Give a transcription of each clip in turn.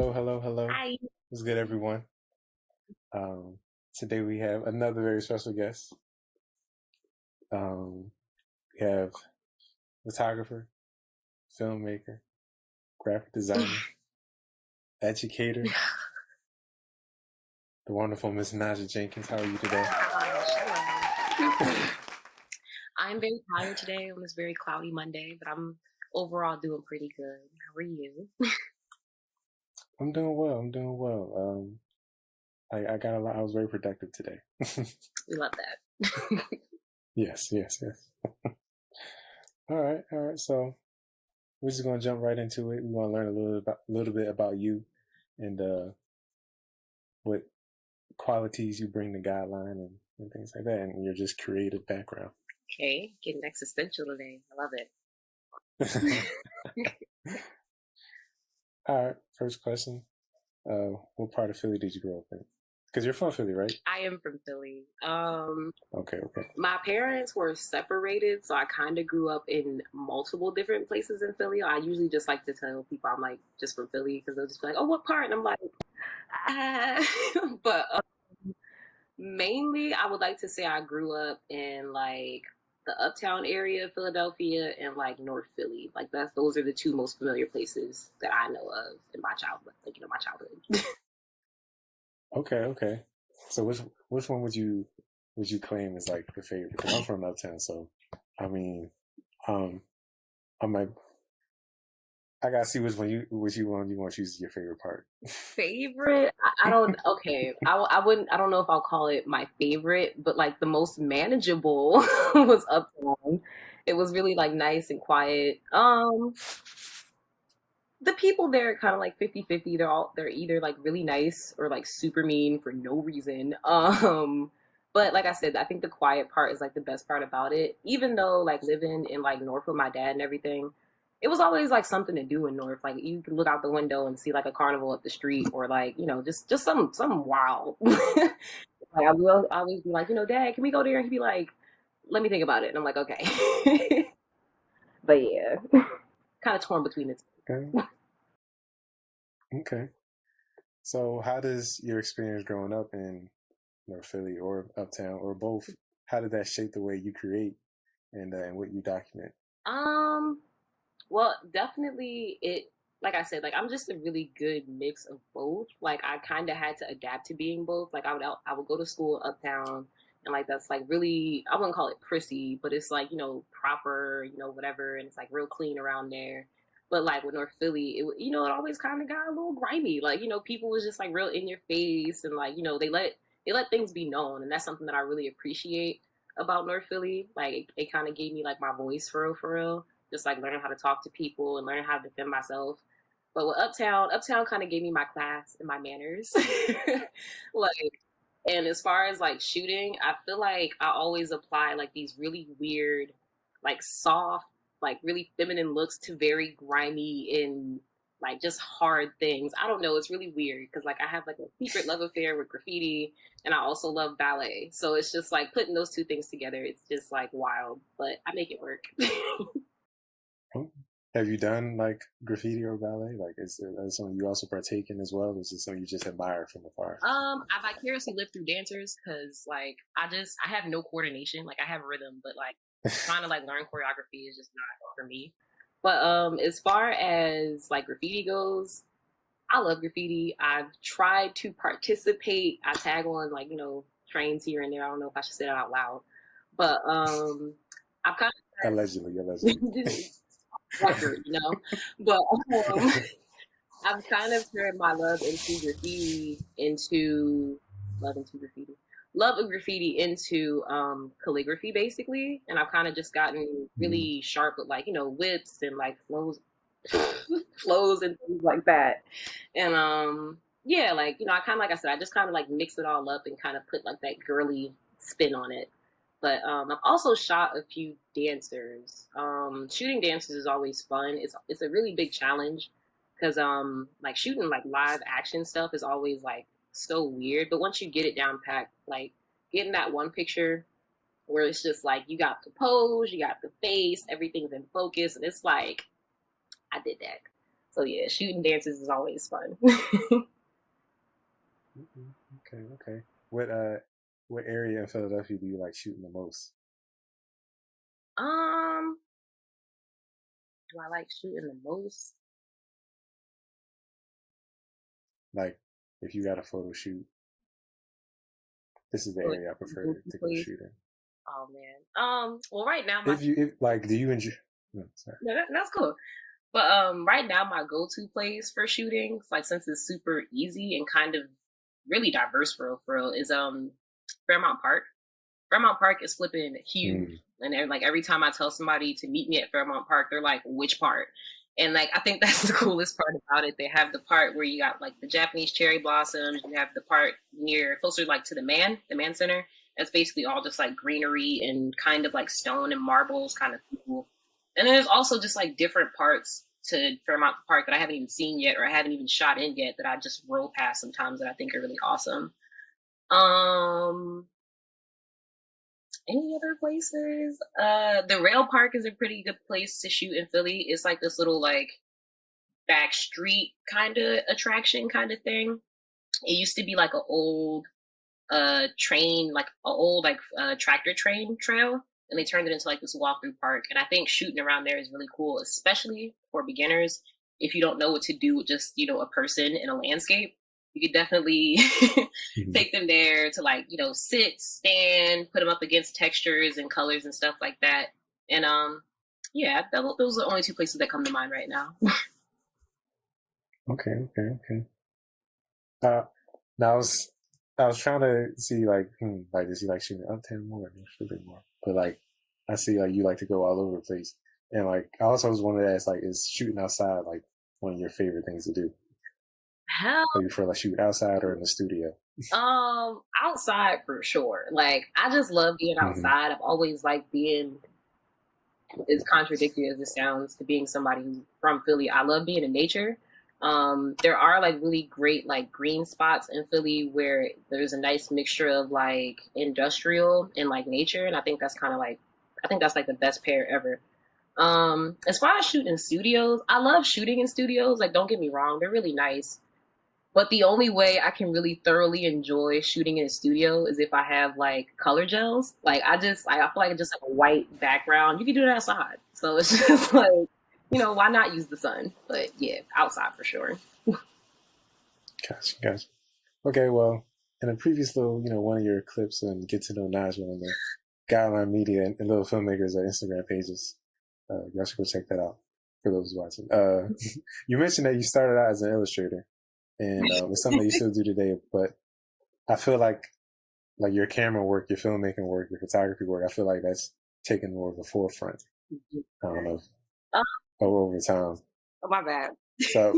Hello, hello, hello. Hi. What's good, everyone? Um, Today we have another very special guest. We have photographer, filmmaker, graphic designer, educator, the wonderful Miss Nasya Jenkins. How are you today? Hello. I'm very tired today on this very cloudy Monday, but I'm overall doing pretty good. How are you? I'm doing well. I'm doing well. I got a lot. I was very productive today. We love that. Yes, yes, yes. All right, all right. So we're just gonna jump right into it. We want to learn a little bit about you and what qualities you bring to Guideline and things like that, and your just creative background. Okay, getting existential today. I love it. All right, first question. What part of Philly did you grow up in? Because you're from Philly, right? I am from Philly. Okay, okay. My parents were separated, so I kind of grew up in multiple different places in Philly. I usually just like to tell people I'm like just from Philly because they'll just be like, "Oh, what part?" And I'm like, "Ah," but mainly, I would like to say I grew up in like the Uptown area of Philadelphia and like North Philly. Like those are the two most familiar places that I know of in my childhood. Like my childhood. Okay, okay. So which one would you claim is like the favorite? Because I'm from Uptown, so I mean, um, I might I gotta see which one you want to choose as your favorite part. Favorite? I don't. Okay, I wouldn't. I don't know if I'll call it my favorite, but like the most manageable was Uptown. It was really like nice and quiet. The people there are kind of like 50-50. They're either like really nice or like super mean for no reason. But like I said, I think the quiet part is like the best part about it. Even though like living in like North with my dad and everything, it was always like something to do in North. Like you can look out the window and see like a carnival up the street, or like just something wild. Like I will always be like, Dad, can we go there? And he'd be like, let me think about it. And I'm like, okay. But yeah, kind of torn between the Okay, two. okay. So how does your experience growing up in North Philly or Uptown or both? How did that shape the way you create and what you document? Um, well, definitely like I said, like I'm just a really good mix of both. Like I kind of had to adapt to being both. Like I would go to school uptown and like that's like really I wouldn't call it prissy, but it's like, proper, whatever, and it's like real clean around there. But like with North Philly, it always kind of got a little grimy. Like, people was just like real in your face and like, they let things be known, and that's something that I really appreciate about North Philly. Like it kind of gave me like my voice for real, just like learning how to talk to people and learning how to defend myself. But with Uptown kind of gave me my class and my manners. Like, and as far as like shooting, I feel like I always apply like these really weird, like soft, like really feminine looks to very grimy and like just hard things. I don't know. It's really weird because like I have like a secret love affair with graffiti, and I also love ballet. So it's just like putting those two things together. It's just like wild, but I make it work. Oh, have you done like graffiti or ballet? Like, is that something you also partake in as well? Or is it something you just admire from afar? I vicariously live through dancers because like I have no coordination. Like I have rhythm, but like trying to like learn choreography is just not for me. But as far as like graffiti goes, I love graffiti. I've tried to participate. I tag on like, trains here and there. I don't know if I should say that out loud. But I've kind Allegedly, allegedly. of record. But I've kind of turned my love into graffiti, love of graffiti into calligraphy basically, and I've kind of just gotten Mhm. really sharp with like whips and like flows, flows and things like that, and yeah, like I kind of like I said, I just kind of like mix it all up and kind of put like that girly spin on it. But I've also shot a few dancers. Shooting dancers is always fun. It's a really big challenge because like shooting like live action stuff is always like so weird. But once you get it down packed, like getting that one picture where it's just like you got the pose, you got the face, everything's in focus, and it's like I did that. So yeah, shooting dances is always fun. Okay, okay. What area in Philadelphia do you like shooting the most? um, do I like shooting the most? Like, if you got a photo shoot, this is the Or area I prefer go-to to go place? shoot in. Oh man. Well, right now my If like, do you enjoy? No, sorry. no, that's cool. But right now my go-to place for shooting, like since it's super easy and kind of really diverse for real, is Fairmount Park. Fairmount Park is flipping huge. Mm, And like every time I tell somebody to meet me at Fairmount Park, they're like, which part? And like I think that's the coolest part about it. They have the part where you got like the Japanese cherry blossoms, you have the part near closer like to the man center. That's basically all just like greenery and kind of like stone and marbles, kind of cool. And then there's also just like different parts to Fairmount Park that I haven't even seen yet or I haven't even shot in yet that I just roll past sometimes that I think are really awesome. Um any other places? The rail park is a pretty good place to shoot in Philly. It's like this little like back street kind of attraction kind of thing. It used to be like an old train, like an old like tractor train trail, and they turned it into like this walkthrough park. And I think shooting around there is really cool, especially for beginners. If you don't know what to do with just a person in a landscape, you could definitely mhm. take them there to like sit, stand, put them up against textures and colors and stuff like that. And yeah, those are the only two places that come to mind right now. Okay, okay, okay. Uh, now I was trying to see like does he like shooting Uptown more or shooting more? But like I see like you like to go all over the place, and like I also was wanted to ask like is shooting outside like one of your favorite things to do? Hell, Like you prefer like shoot outside or in the studio? outside for sure. Like I just love being Hmm. outside. I've always liked being, as contradictory as it sounds to being somebody who's from Philly, I love being in nature. There are like really great like green spots in Philly where there's a nice mixture of like industrial and like nature, and I think that's like the best pair ever. As far as shooting in studios, I love shooting in studios. Like, don't get me wrong, they're really nice. But the only way I can really thoroughly enjoy shooting in a studio is if I have like color gels. Like I feel like just like a white background. You can do that outside. So it's just like, why not use the sun? But yeah, outside for sure. Gotcha, gotcha. Okay, well, in a previous little, one of your clips and get to know Nasya on the Guideline Media and Lil Filmmakers Instagram pages, y'all should go check that out for those watching. You mentioned that you started out as an illustrator, and it's something that you still do today. But I feel like your camera work, your filmmaking work, your photography work, I feel like that's taken more of the forefront. I don't know Oh, over time. my bad. So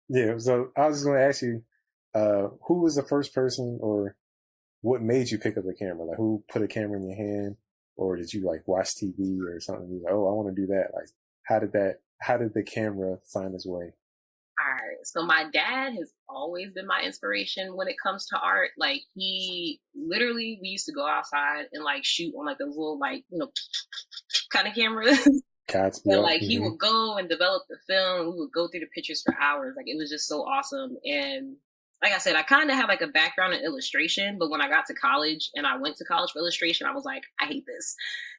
yeah, so I was just going to ask you, who was the first person, or what made you pick up the camera? Like, who put a camera in your hand, or did you like watch TV or something? You like, oh, I want to do that. Like, How did the camera find its way? All right. So my dad has always been my inspiration when it comes to art. Like he literally, we used to go outside and like shoot on like those little like kind of cameras. Cats, And yep. like he Mm-hmm. would go and develop the film. We would go through the pictures for hours. Like it was just so awesome. And like I said, I kind of have like a background in illustration, but when I got to college and I went to college for illustration, I was like, I hate this.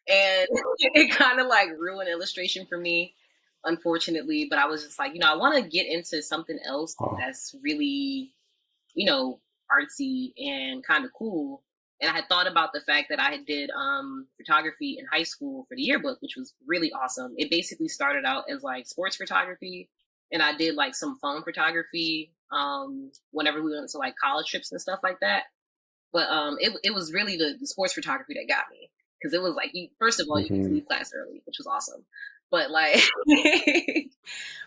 And it kind of like ruined illustration for me, unfortunately. But I was just like, I want to get into something else Oh, that's really, artsy and kind of cool. And I had thought about the fact that I did photography in high school for the yearbook, which was really awesome. It basically started out as like sports photography, and I did like some phone photography whenever we went to like college trips and stuff like that. But it was really the sports photography that got me, because it was like first of all you get to mm-hmm. leave class early, which was awesome. But like,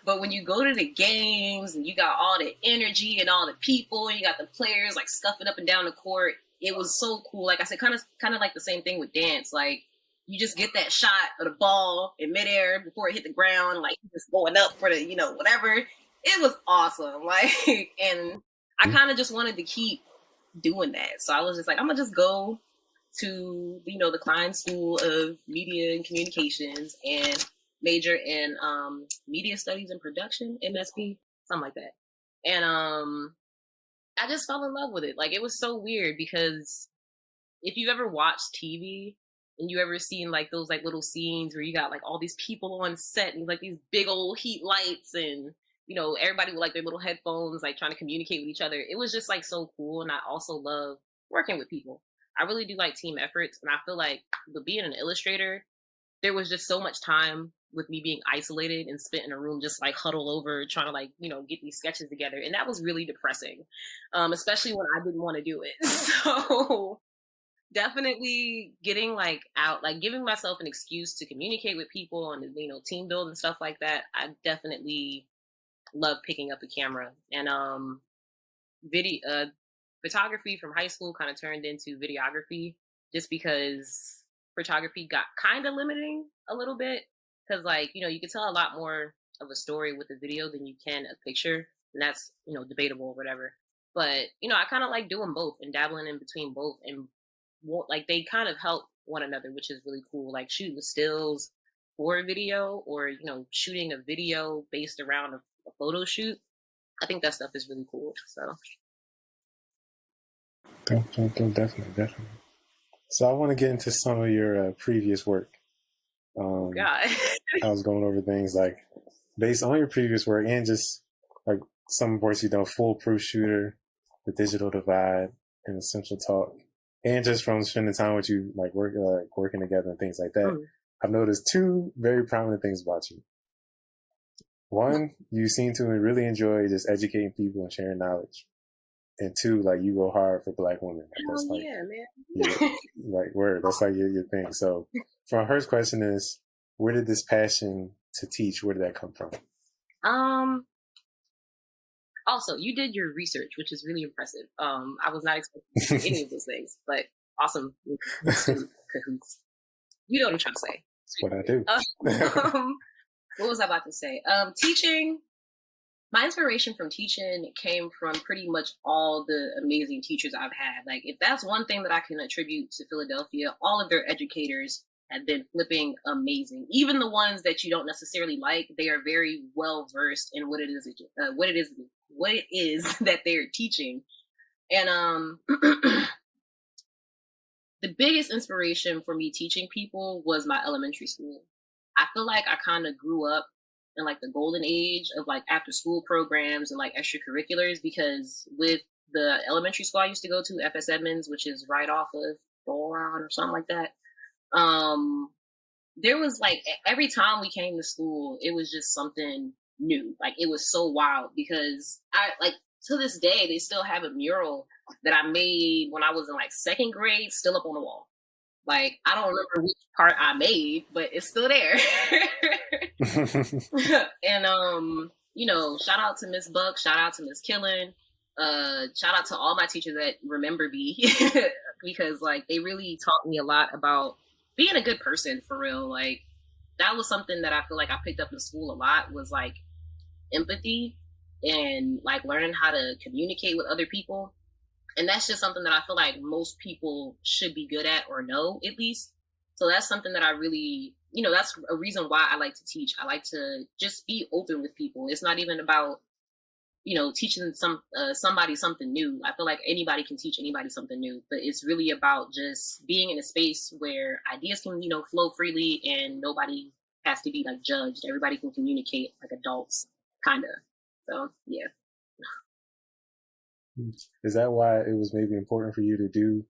but when you go to the games and you got all the energy and all the people and you got the players like scuffing up and down the court, it was so cool. Like I said, kind of like the same thing with dance. Like you just get that shot of the ball in midair before it hit the ground, like just going up for the whatever. It was awesome. Like, and I kind of just wanted to keep doing that. So I was just like, I'm gonna just go to the Klein School of Media and Communications and major in media studies and production, MSP, something like that. And I just fell in love with it. Like, it was so weird because if you've ever watched TV and you ever seen like those like little scenes where you got like all these people on set and like these big old heat lights and everybody with like their little headphones like trying to communicate with each other, it was just like so cool. And I also love working with people. I really do like team efforts, and I feel like with being an illustrator, there was just so much time with me being isolated and spent in a room just like huddle over trying to like get these sketches together, and that was really depressing, especially when I didn't want to do it. So definitely getting like out, like giving myself an excuse to communicate with people and team build and stuff like that. I definitely love picking up a camera. And video photography from high school kind of turned into videography just because photography got kind of limiting a little bit, because like you can tell a lot more of a story with a video than you can a picture, and that's debatable or whatever. But I kind of like doing both and dabbling in between both, and like they kind of help one another, which is really cool. Like shooting stills for a video, or shooting a video based around a photo shoot. I think that stuff is really cool. So Definitely. So I want to get into some of your previous work. God. I was going over things like based on your previous work and just like some works you've done, Foolproof Shooter, The Digital Divide, and Essential Talk. And just from spending time with you, like working together and things like that, I've noticed two very prominent things about you. One, you seem to really enjoy just educating people and sharing knowledge. And two, like you go hard for Black women. Like, that's like, yeah, man. Like word. That's like your thing. So, for our first question is, where did this passion to teach? Where did that come from? Also, you did your research, which is really impressive. I was not expecting any of those things, but awesome. Cahoots. You know what I'm trying to say. That's what I do. What was I about to say? Teaching. My inspiration from teaching came from pretty much all the amazing teachers I've had. Like, if that's one thing that I can attribute to Philadelphia, all of their educators have been flipping amazing. Even the ones that you don't necessarily like, they are very well versed in what it is that they're teaching. And the biggest inspiration for me teaching people was my elementary school. I feel like I kind of grew up in like the golden age of like after school programs and like extracurriculars, because with the elementary school I used to go to, FS Edmonds, which is right off of Boron or something like that, there was like every time we came to school, it was just something new. Like it was so wild, because I like to this day they still have a mural that I made when I was in like second grade still up on the wall. Like, I don't remember which part I made, but it's still there. And, shout out to Miss Buck, shout out to Miss Killen, shout out to all my teachers that remember me, because, like, they really taught me a lot about being a good person, for real. Like, that was something that I feel like I picked up in school a lot, was, like, empathy and, like, learning how to communicate with other people. And that's just something that I feel like most people should be good at, or know at least. So that's something that I really, that's a reason why I like to teach. I like to just be open with people. It's not even about, teaching somebody something new. I feel like anybody can teach anybody something new, but it's really about just being in a space where ideas can, flow freely and nobody has to be like judged. Everybody can communicate like adults, kind of. So, yeah. Is that why it was maybe important for you to do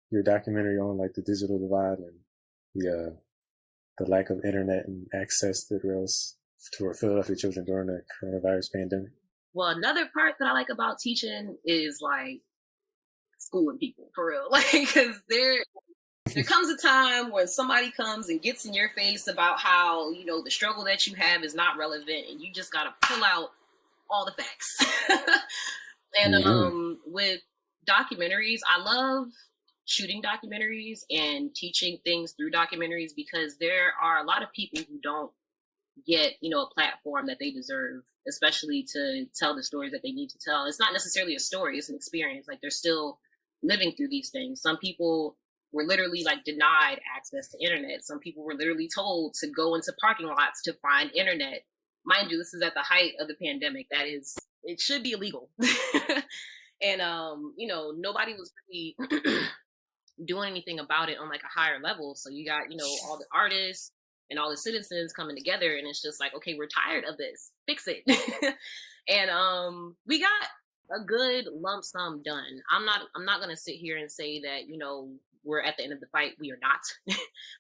your documentary on like the digital divide and the lack of internet and access that was for Philadelphia children during the coronavirus pandemic? Well, another part that I like about teaching is like schooling people, for real. Like, because there comes a time when somebody comes and gets in your face about how, the struggle that you have is not relevant, and you just got to pull out all the facts. And with documentaries, I love shooting documentaries and teaching things through documentaries, because there are a lot of people who don't get, a platform that they deserve, especially to tell the stories that they need to tell. It's not necessarily a story, it's an experience. Like, they're still living through these things. Some people were literally like denied access to internet. Some people were literally told to go into parking lots to find internet. Mind you, this is at the height of the pandemic. That is, it should be illegal. And nobody was really doing anything about it on like a higher level. So you got, all the artists and all the citizens coming together, and it's just like, okay, we're tired of this. Fix it. And we got a good lump sum done. I'm not gonna sit here and say that, we're at the end of the fight. We are not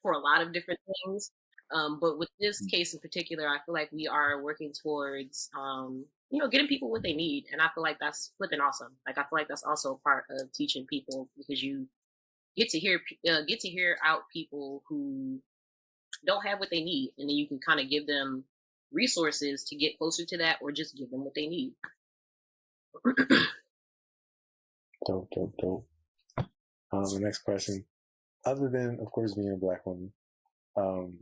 for a lot of different things. But with this case in particular, I feel like we are working towards getting people what they need. And I feel like that's flipping awesome. Like I feel like that's also part of teaching people, because you get to hear out people who don't have what they need, and then you can kind of give them resources to get closer to that, or just give them what they need. Dope. The next question. Other than, of course, being a Black woman,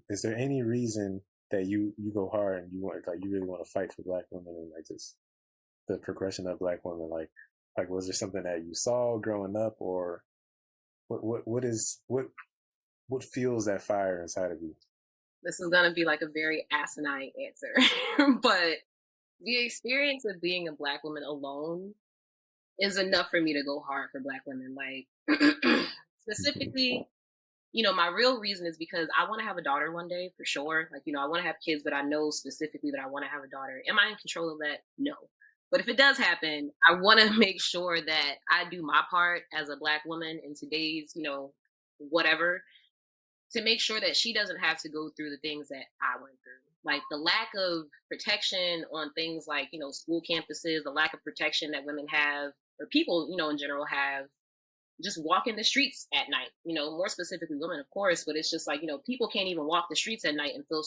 is there any reason that you go hard and you really want to fight for Black women, and like just the progression of Black women? Like was there something that you saw growing up, or what fuels that fire inside of you? This is gonna be like a very asinine answer, but the experience of being a Black woman alone is enough for me to go hard for Black women. Like specifically, my real reason is because I want to have a daughter one day for sure. Like, I want to have kids, but I know specifically that I want to have a daughter. Am I in control of that? No. But if it does happen, I want to make sure that I do my part as a Black woman in today's, whatever, to make sure that she doesn't have to go through the things that I went through. Like the lack of protection on things like, school campuses, the lack of protection that women have, or people, in general have, just walking the streets at night, more specifically women, of course, but it's just like, people can't even walk the streets at night and feel,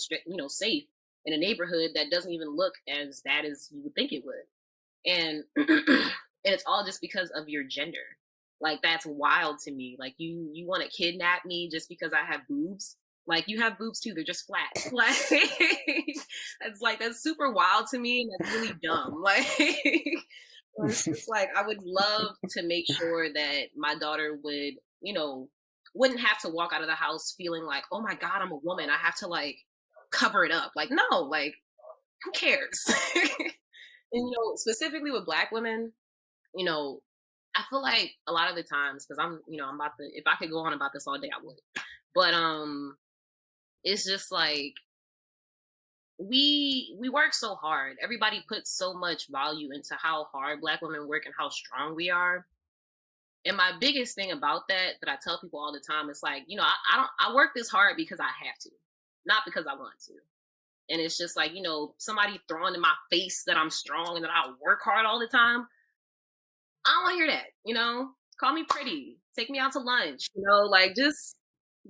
safe in a neighborhood that doesn't even look as bad as you would think it would. And, and it's all just because of your gender. Like, that's wild to me. Like, you want to kidnap me just because I have boobs? Like, you have boobs too. They're just flat. Like, that's super wild to me. And that's really dumb. Like, it's just like, I would love to make sure that my daughter would, wouldn't have to walk out of the house feeling like, oh my God, I'm a woman. I have to like cover it up. Like, no, like, who cares? And, specifically with Black women, I feel like a lot of the times, because I'm about to, if I could go on about this all day, I would. But it's just like, we work so hard. Everybody puts so much value into how hard Black women work and how strong we are. And my biggest thing about that I tell people all the time is like, I work this hard because I have to, not because I want to. And it's just like, somebody throwing in my face that I'm strong and that I work hard all the time. I don't want to hear that, call me pretty, take me out to lunch, like just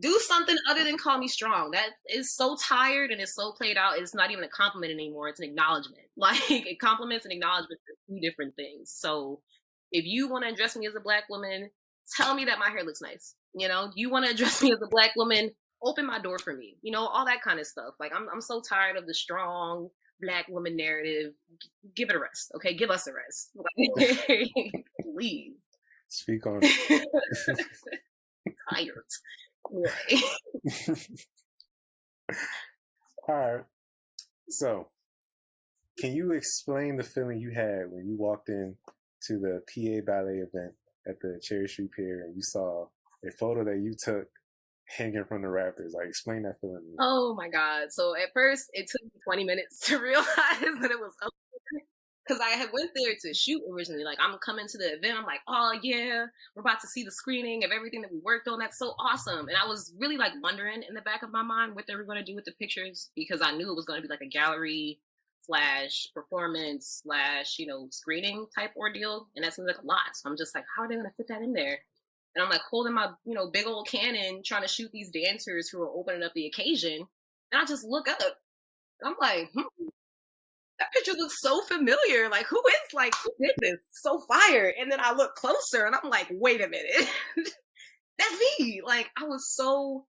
do something other than call me strong. That is so tired and it's so played out. It's not even a compliment anymore. It's an acknowledgement. Like, a compliments and acknowledgement are two different things. So if you want to address me as a Black woman, tell me that my hair looks nice. You want to address me as a Black woman, open my door for me, all that kind of stuff. Like, I'm so tired of the strong Black woman narrative. Give it a rest. Okay. Give us a rest. Please. Speak on it. Tired. All right. So, can you explain the feeling you had when you walked in to the PA Ballet event at the Cherry Street Pier and you saw a photo that you took hanging from the rafters? Like, explain that feeling to me. Oh my God. So at first it took me 20 minutes to realize that it was up there, because I had went there to shoot originally. Like, I'm coming to the event, I'm like, oh yeah, we're about to see the screening of everything that we worked on. That's so awesome. And I was really like wondering in the back of my mind what they were going to do with the pictures, because I knew it was going to be like a gallery / performance / screening type ordeal. And that seems like a lot. So I'm just like, how are they going to fit that in there? And I'm like holding my, big old Canon trying to shoot these dancers who are opening up the occasion. And I just look up and I'm like, that picture looks so familiar. Like, who did this? So fire. And then I look closer and I'm like, wait a minute. That's me. Like, I was so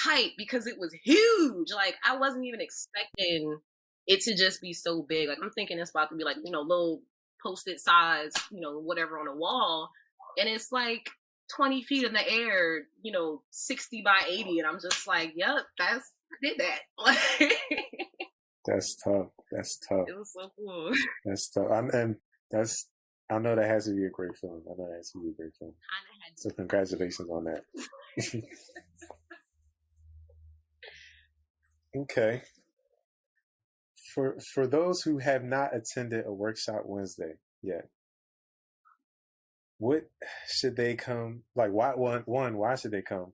hyped because it was huge. Like, I wasn't even expecting it to just be so big. Like, I'm thinking it's about to be like, little post-it size, whatever on a wall. And it's like, 20 feet in the air, 60 by 80. And I'm just like, yep, I did that. That's tough. That's tough. It was so cool. That's tough. And that's, I know that has to be a great film. I know that has to be a great film. So congratulations on that. Okay. For those who have not attended a workshop Wednesday yet, what should they come, like, why should they come?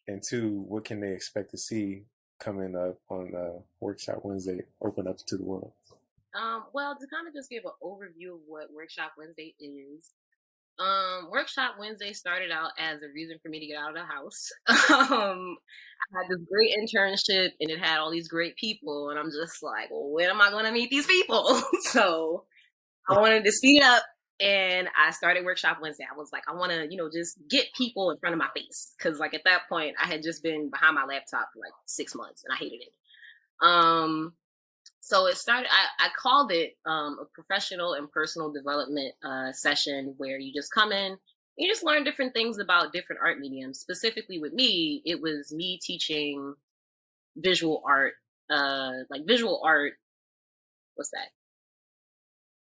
And two, what can they expect to see coming up on Workshop Wednesday, open up to the world? Well, to kind of just give an overview of what Workshop Wednesday is, Workshop Wednesday started out as a reason for me to get out of the house. I had this great internship and it had all these great people, and I'm just like, well, when am I going to meet these people? So I wanted to speed it up, and I started Workshop Wednesday. I was like, I want to, just get people in front of my face, because like at that point, I had just been behind my laptop for like 6 months, and I hated it. So it started. I called it a professional and personal development session, where you just come in, you just learn different things about different art mediums. Specifically with me, it was me teaching visual art, like visual art. What's that?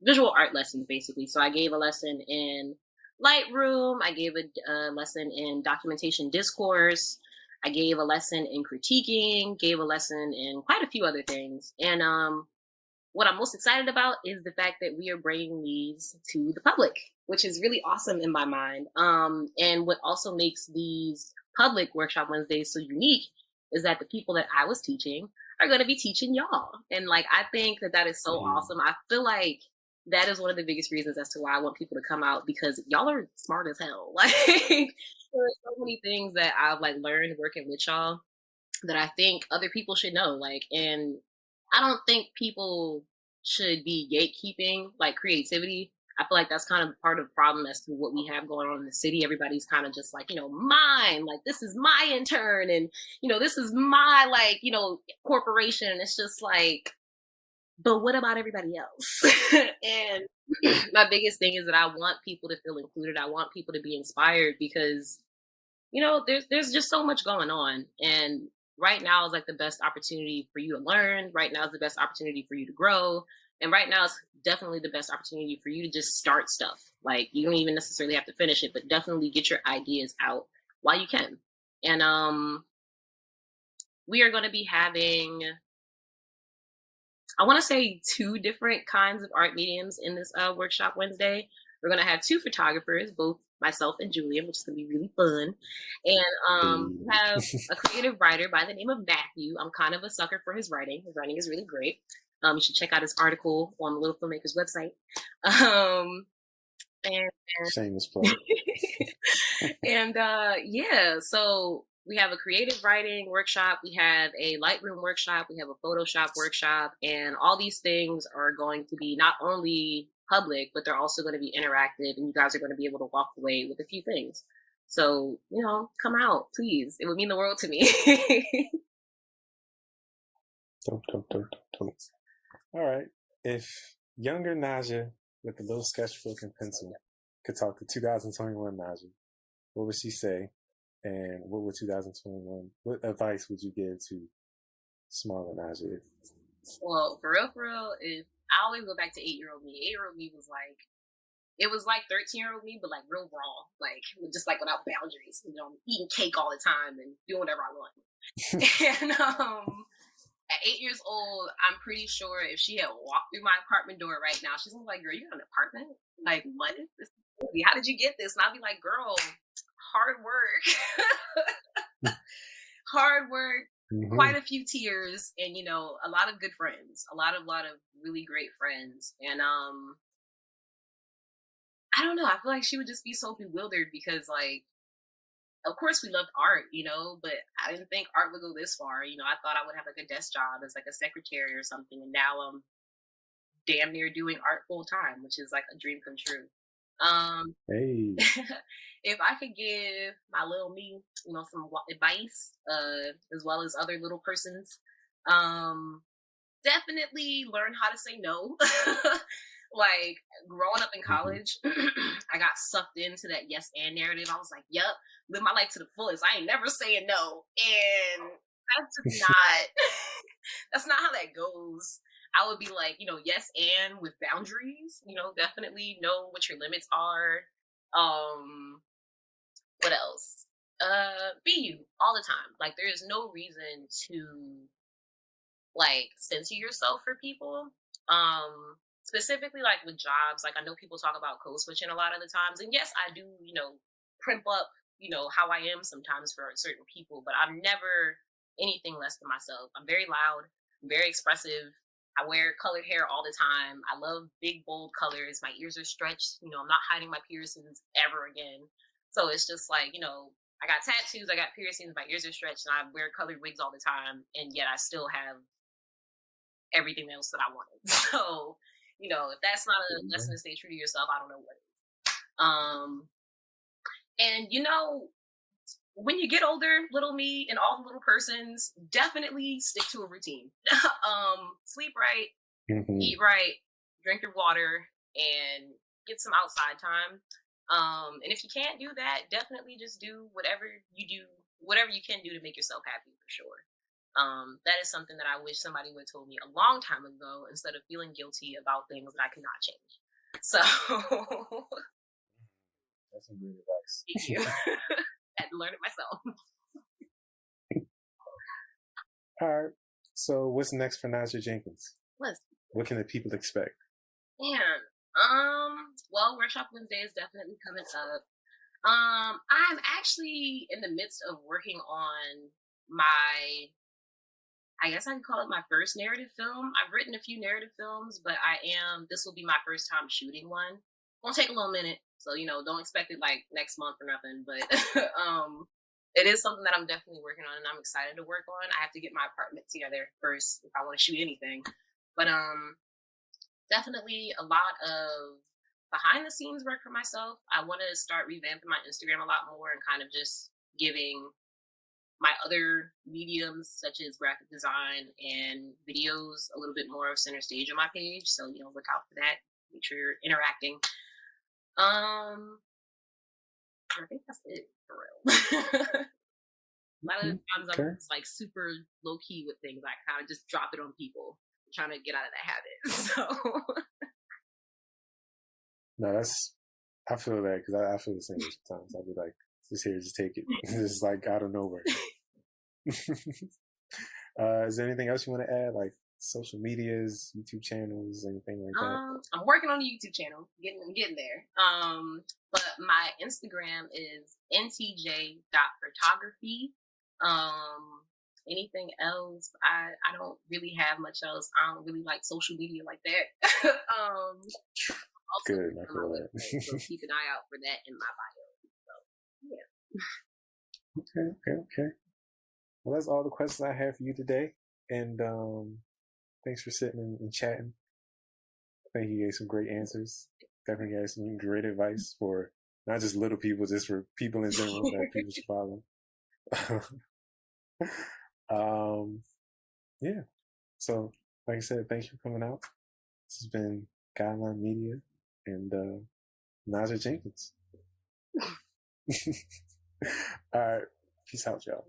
Visual art lessons, basically. So I gave a lesson in Lightroom. I gave a lesson in documentation discourse. I gave a lesson in critiquing, gave a lesson in quite a few other things. And what I'm most excited about is the fact that we are bringing these to the public, which is really awesome in my mind. And what also makes these public Workshop Wednesdays so unique is that the people that I was teaching are going to be teaching y'all. And like, I think that is so awesome. I feel like that is one of the biggest reasons as to why I want people to come out, because y'all are smart as hell. Like, there's so many things that I've like learned working with y'all that I think other people should know. Like, and I don't think people should be gatekeeping like creativity. I feel like that's kind of part of the problem as to what we have going on in the city. Everybody's kind of just like, mine, like this is my intern, and this is my like, corporation. It's just like, but what about everybody else? And my biggest thing is that I want people to feel included. I want people to be inspired, because there's just so much going on, and right now is like the best opportunity for you to learn. Right now is the best opportunity for you to grow, and right now is definitely the best opportunity for you to just start stuff. Like, you don't even necessarily have to finish it, but definitely get your ideas out while you can. And we are going to be having, I want to say, 2 different kinds of art mediums in this Workshop Wednesday. We're going to have 2 photographers, both myself and Julian, which is going to be really fun. And we have a creative writer by the name of Matthew. I'm kind of a sucker for his writing. His writing is really great. You should check out his article on the Lil Filmmakers website. And shameless plug. And yeah, so we have a creative writing workshop, we have a Lightroom workshop, we have a Photoshop workshop, and all these things are going to be not only public, but they're also going to be interactive, and you guys are going to be able to walk away with a few things. So, come out, please. It would mean the world to me. Dope. All right. If younger Nasya with a little sketchbook and pencil could talk to 2021 Nasya, what would she say? And what would 2021, what advice would you give to smaller Nasya? Well, for real, if I always go back to 8-year-old me. 8-year-old me was like, it was like 13-year-old me, but like real raw, like just like without boundaries, eating cake all the time and doing whatever I want. And at 8 years old, I'm pretty sure if she had walked through my apartment door right now, she's gonna be like, girl, you got an apartment? Like, what is this? How did you get this? And I'll be like, girl, hard work. Hard work, quite a few tears, and a lot of good friends, a lot of really great friends. And I don't know, I feel like she would just be so bewildered, because like, of course we loved art, but I didn't think art would go this far. I thought I would have like a desk job as like a secretary or something, and now I'm damn near doing art full time, which is like a dream come true. Hey. If I could give my little me, some advice, as well as other little persons, definitely learn how to say no. Like growing up in college, I got sucked into that yes and narrative. I was like, "Yep, live my life to the fullest. I ain't never saying no," and that's just not. That's not how that goes. I would be like, yes and with boundaries. Definitely know what your limits are. What else? Be you all the time. Like there is no reason to like censor yourself for people. Specifically like with jobs, like I know people talk about code switching a lot of the times. And yes, I do, primp up, how I am sometimes for certain people, but I'm never anything less than myself. I'm very loud, I'm very expressive. I wear colored hair all the time. I love big, bold colors. My ears are stretched. I'm not hiding my piercings ever again. So it's just like, I got tattoos, I got piercings, my ears are stretched, and I wear colored wigs all the time. And yet I still have everything else that I wanted. So, if that's not a lesson to stay true to yourself, I don't know what is. And when you get older, little me and all the little persons, definitely stick to a routine. Sleep right, eat right, drink your water, and get some outside time. And if you can't do that, definitely just do whatever you can do to make yourself happy for sure. That is something that I wish somebody would have told me a long time ago instead of feeling guilty about things that I could not change. So that's some good advice. Thank you. Had to learn it myself. All right. So what's next for Nasya Jenkins? What can the people expect? Man, well, Workshop Wednesday is definitely coming up. I'm actually in the midst of working on I guess I can call it my first narrative film. I've written a few narrative films, but this will be my first time shooting one. Won't take a little minute, so, don't expect it like next month or nothing, but, it is something that I'm definitely working on and I'm excited to work on. I have to get my apartment together first if I want to shoot anything, but, definitely a lot of behind the scenes work for myself. I want to start revamping my Instagram a lot more and kind of just giving my other mediums such as graphic design and videos a little bit more of center stage on my page. So, look out for that. Make sure you're interacting. I think that's it for real. A lot of times I'm just like super low key with things. I kind of just drop it on people. I'm trying to get out of that habit. So no, I feel that because I feel the same sometimes. I'll be like, just here, just take it. It's like out of nowhere. Is there anything else you want to add, like social medias, YouTube channels, anything like that? I'm working on a YouTube channel, getting there. But my Instagram is ntj.photography. Anything else? I don't really have much else. I don't really like social media like that. Also good, I feel that. So keep an eye out for that in my bio. So yeah. Okay. Well, that's all the questions I have for you today. And thanks for sitting and chatting. I think you gave some great answers. Definitely gave some great advice for not just little people, just for people in general that people should follow. Yeah. So, like I said, thanks for coming out. This has been Guideline Media and Nasya Jenkins. All right. Peace out, y'all.